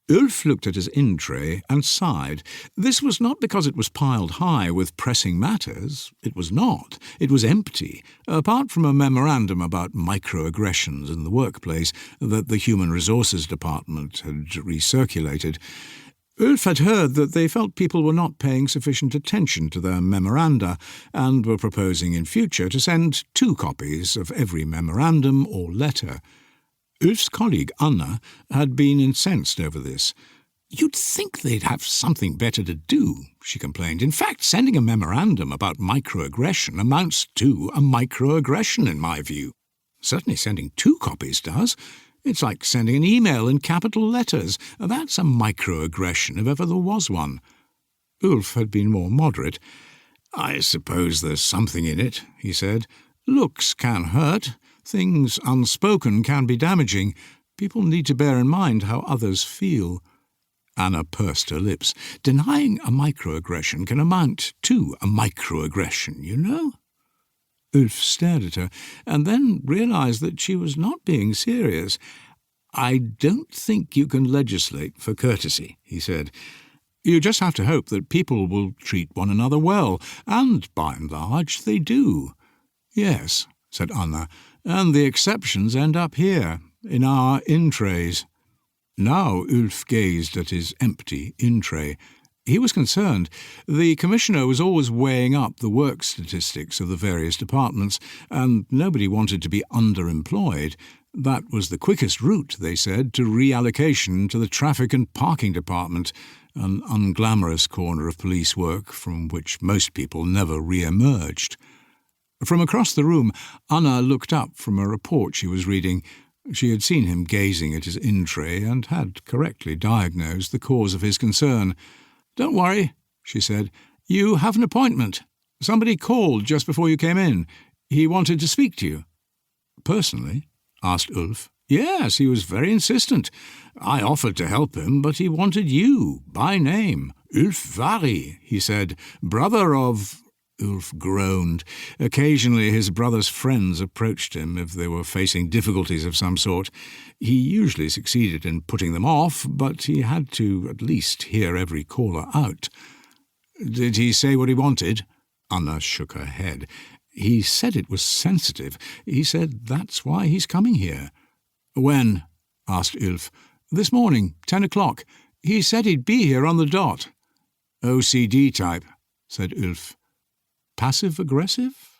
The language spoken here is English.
Ulf looked at his in-tray and sighed. This was not because it was piled high with pressing matters. It was not. It was empty, apart from a memorandum about microaggressions in the workplace that the Human Resources Department had recirculated. Ulf had heard that they felt people were not paying sufficient attention to their memoranda and were proposing in future to send 2 copies of every memorandum or letter. Ulf's colleague, Anna, had been incensed over this. "You'd think they'd have something better to do," she complained. "In fact, sending a memorandum about microaggression amounts to a microaggression in my view. Certainly sending 2 copies does. It's like sending an email in capital letters. That's a microaggression if ever there was one." Ulf had been more moderate. "I suppose there's something in it," he said. "Looks can hurt. Things unspoken can be damaging. People need to bear in mind how others feel." Anna pursed her lips. "Denying a microaggression can amount to a microaggression, you know?" Ulf stared at her, and then realized that she was not being serious. "I don't think you can legislate for courtesy," he said. "You just have to hope that people will treat one another well, and by and large they do." "Yes," said Anna, "and the exceptions end up here, in our in-trays." Now Ulf gazed at his empty in-tray. He was concerned. The Commissioner was always weighing up the work statistics of the various departments, and nobody wanted to be underemployed. That was the quickest route, they said, to reallocation to the Traffic and Parking Department, an unglamorous corner of police work from which most people never re-emerged. From across the room, Anna looked up from a report she was reading. She had seen him gazing at his in-tray and had correctly diagnosed the cause of his concern. "Don't worry," she said. "You have an appointment. Somebody called just before you came in. He wanted to speak to you." "Personally?" asked Ulf. "Yes, he was very insistent. I offered to help him, but he wanted you, by name. Ulf Varg, he said, brother of—" Ulf groaned. Occasionally his brother's friends approached him if they were facing difficulties of some sort. He usually succeeded in putting them off, but he had to at least hear every caller out. "Did he say what he wanted?" Anna shook her head. "He said it was sensitive. He said that's why he's coming here." "When?" asked Ulf. "This morning, 10 o'clock. He said he'd be here on the dot." "OCD type," said Ulf. "Passive-aggressive?"